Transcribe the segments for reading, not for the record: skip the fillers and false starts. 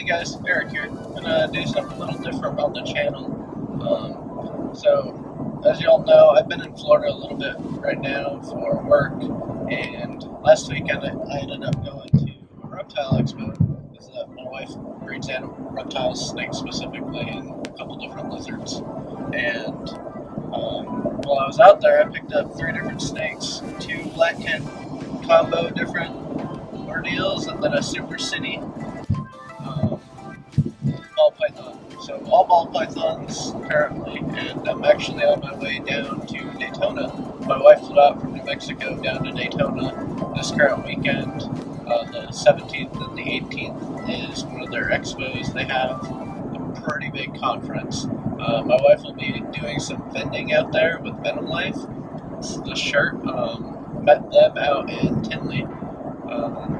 Hey guys, Eric here. I'm gonna do something a little different on the channel. So, as you all know, I've been in Florida a little bit right now for work, and last weekend I ended up going to a reptile expo. Because my wife breeds animal reptiles, snakes specifically, and a couple different lizards. And while I was out there, I picked up 3 different snakes, 2 black cat combo different ordeals, and then a super city ball python. So all ball pythons currently, and I'm actually on my way down to Daytona. My wife flew out from New Mexico down to Daytona this current weekend. The 17th and the 18th is one of their expos. They have a pretty big conference. My wife will be doing some vending out there with Venom Life. This is the shirt. Met them out in Tinley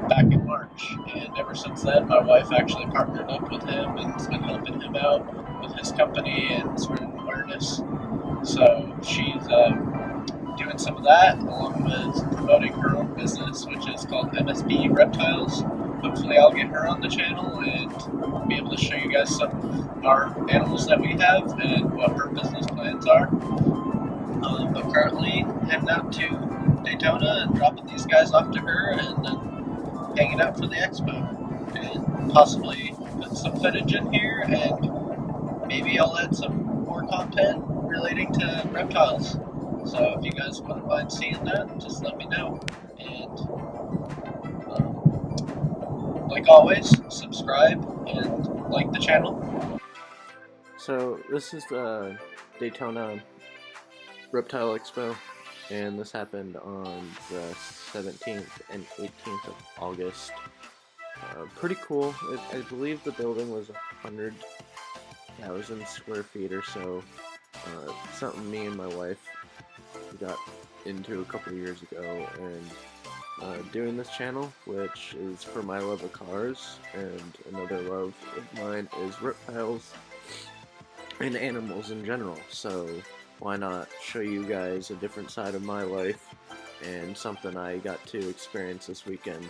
back in March, and ever since then my wife actually partnered up with him and has been helping him out with his company and spreading awareness. So she's doing some of that along with promoting her own business, which is called CARS&REPTIles. Hopefully I'll get her on the channel and be able to show you guys some of our animals that we have and what her business plans are. But currently heading out to Daytona and dropping these guys off to her and then hanging out for the expo. And possibly put some footage in here, and maybe I'll add some more content relating to reptiles. So if you guys wouldn't mind seeing that, just let me know. And like always, subscribe and like the channel. So this is the Daytona Reptile Expo, and this happened on the 17th and 18th of August. Pretty cool. I believe the building was 100,000 square feet or so. Something me and my wife got into a couple years ago, and doing this channel, which is for my love of cars, and another love of mine is reptiles and animals in general. So why not show you guys a different side of my life and something I got to experience this weekend.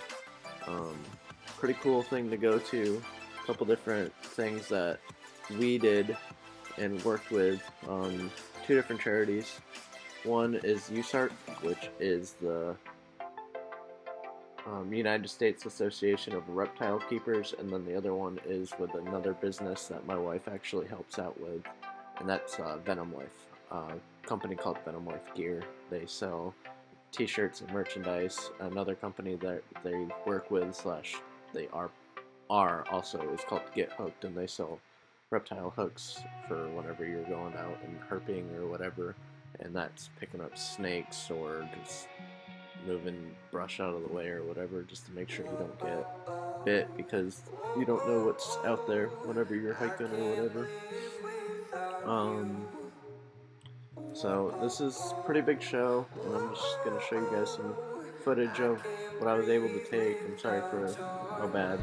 Pretty cool thing to go to. A couple different things that we did and worked with 2 different charities. One is USART, which is the United States Association of Reptile Keepers, and then the other one is with another business that my wife actually helps out with, and that's Venom Life. Company called Venom Life Gear. They sell t-shirts and merchandise. Another company that they work with / they are also is called Get Hooked, and they sell reptile hooks for whenever you're going out and herping or whatever, and that's picking up snakes or just moving brush out of the way or whatever, just to make sure you don't get bit, because you don't know what's out there whenever you're hiking or whatever. So this is a pretty big show, and I'm just going to show you guys some footage of what I was able to take. I'm sorry for how bad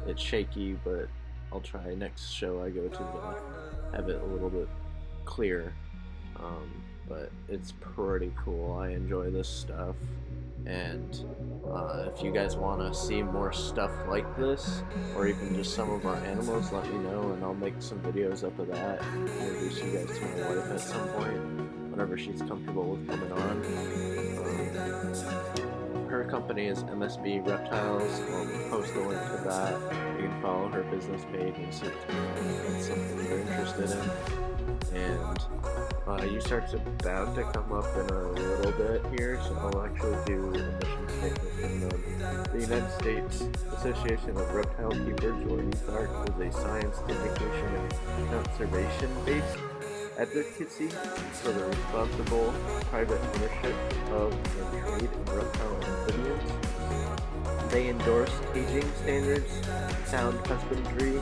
it's shaky, but I'll try next show I go to have it a little bit clear. But it's pretty cool. I enjoy this stuff, and if you guys want to see more stuff like this, or even just some of our animals, let me know, and I'll make some videos up of that and introduce you guys to my wife at some point, whenever she's comfortable with coming on. Her company is MSB Reptiles. I'll post a link to that. You can follow her business page and see if it's something you're interested in. And USART's about to come up in a little bit here, so I'll actually do a mission statement from them. The United States Association of Reptile Keepers, or USART, is a science, education, and conservation-based advocacy for the responsible private ownership of and trade in reptile amphibians. They endorse caging standards, sound husbandry,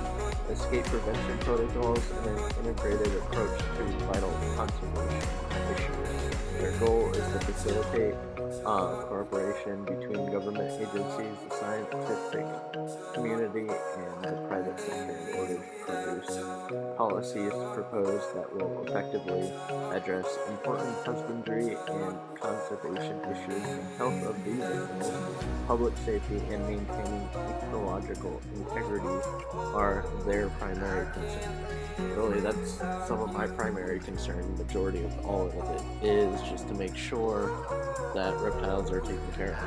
escape prevention protocols, and an integrated approach to vital conservation issues. Their goal is to facilitate cooperation between government agencies, the scientific community, and the private sector in order to produce policies proposed that will effectively address important husbandry and conservation issues. The health of these animals, public safety, and maintaining ecological integrity are their primary concern. Really, that's some of my primary concern. The majority of all of it is just to make sure that reptiles are taken care of.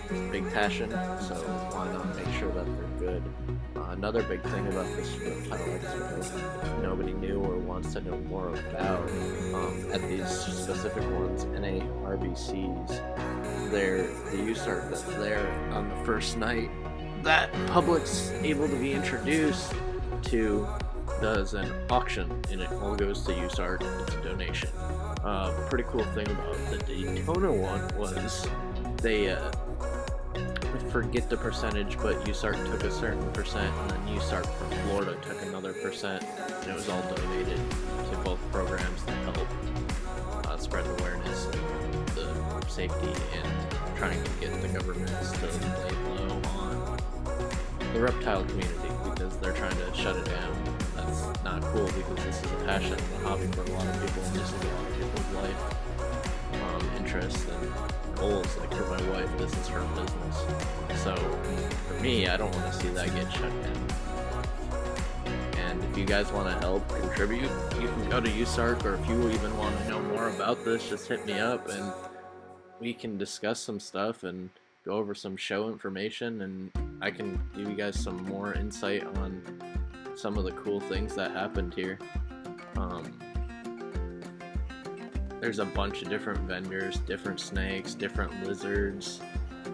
It's a big passion, so why not make sure that they're good? Another big thing about this reptile expo, if nobody knew or wants to know more about, at these specific ones, NRBEs, the USART that's there on the first night, that public's able to be introduced to does an auction, and it all goes to USART. It's a donation. Pretty cool thing about the Daytona one was they I forget the percentage, but USART took a certain percent, and then USART from Florida took another percent, and it was all donated to both programs to help spread awareness of the safety and trying to get the governments to lay low on the reptile community because they're trying to shut it down. That's not cool because this is a passion and a hobby for a lot of people, and this is a lot of people's life interests and goals. Like for my wife, this is her business. So for me, I don't want to see that get shut down. And if you guys want to help contribute, you can go to USARC, or if you even want to know more about this, just hit me up and we can discuss some stuff and go over some show information, and I can give you guys some more insight on some of the cool things that happened here. There's a bunch of different vendors, different snakes, different lizards,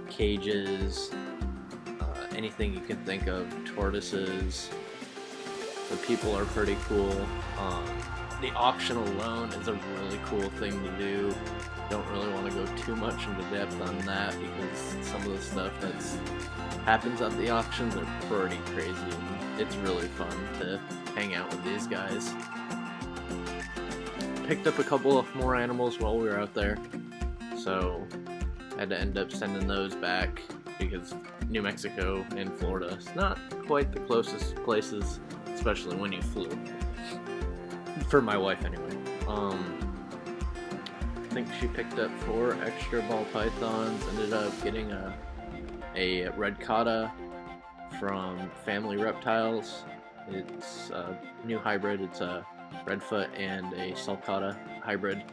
cages, anything you can think of, tortoises. The people are pretty cool. The auction alone is a really cool thing to do. Don't really want to go too much into depth on that because some of the stuff that's happens at the auctions are pretty crazy. It's really fun to hang out with these guys. Picked up a couple of more animals while we were out there, so I had to end up sending those back because New Mexico and Florida is not quite the closest places, especially when you flew. For my wife anyway. I think she picked up 4 extra ball pythons, ended up getting a red cotta from Family Reptiles. It's a new hybrid. It's a redfoot and a sulcata hybrid.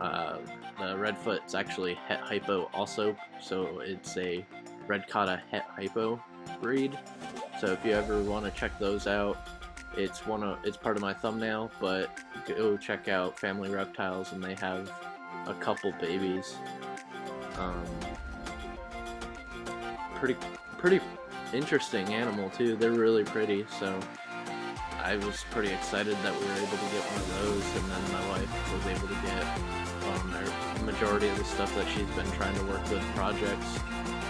The redfoot's actually het hypo also, so it's a red cotta het hypo breed. So if you ever want to check those out, it's part of my thumbnail, but go check out Family Reptiles, and they have a couple babies. Pretty interesting animal too. They're really pretty, so I was pretty excited that we were able to get one of those, and then my wife was able to get the majority of the stuff that she's been trying to work with projects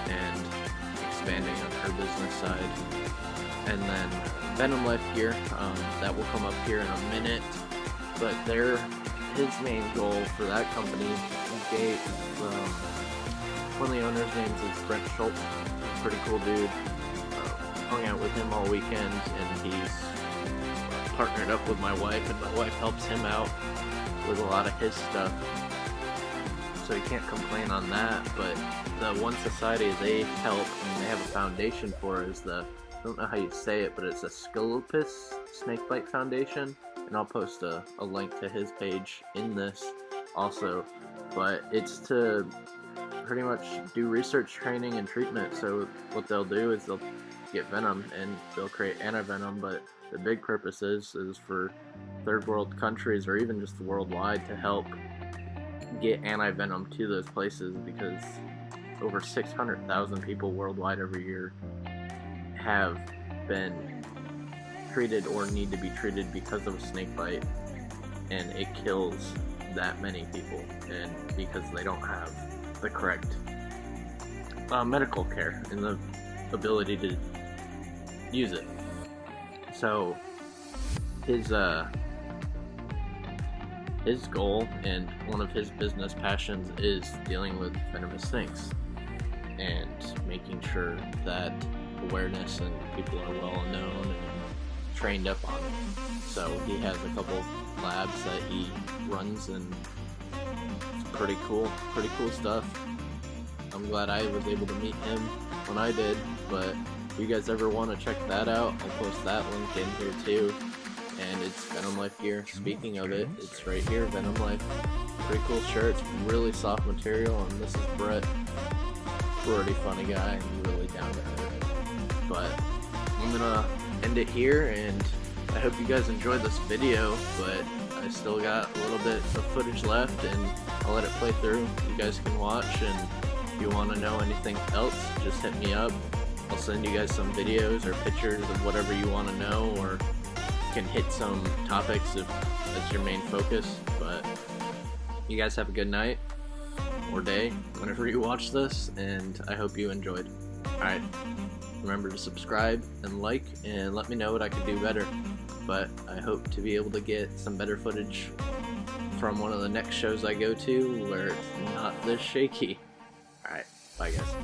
and expanding on her business side. And then Venom Life Gear, that will come up here in a minute, but his main goal for that company, one of the owner's names is Brent Schultz, pretty cool dude. Hung out with him all weekend, and he's partnered up with my wife, and my wife helps him out with a lot of his stuff, so he can't complain on that. But the one society they help and they have a foundation for is I don't know how you say it, but it's a Scopus Snakebite Foundation, and I'll post a link to his page in this also. But it's to pretty much do research, training, and treatment. So what they'll do is they'll get venom and they'll create antivenom, but the big purpose is for third world countries or even just worldwide to help get antivenom to those places, because over 600,000 people worldwide every year have been treated or need to be treated because of a snake bite, and it kills that many people, and because they don't have the correct medical care and the ability to use it. his goal and one of his business passions is dealing with venomous things and making sure that awareness and people are well known and trained up on it. So he has a couple labs that he runs, and it's pretty cool stuff. I'm glad I was able to meet him when I did, but if you guys ever want to check that out, I'll post that link in here too. And it's Venom Life gear. Speaking of it, it's right here, Venom Life. Pretty cool shirt, it's really soft material, and this is Brett. Pretty funny guy and really down to earth. But I'm gonna end it here, and I hope you guys enjoyed this video, but I still got a little bit of footage left, and I'll let it play through. You guys can watch, and if you want to know anything else, just hit me up. I'll send you guys some videos or pictures of whatever you want to know, or can hit some topics if that's your main focus. But you guys have a good night or day whenever you watch this, and I hope you enjoyed. Alright, remember to subscribe and like, and let me know what I could do better. But I hope to be able to get some better footage from one of the next shows I go to where it's not this shaky. Alright, bye guys.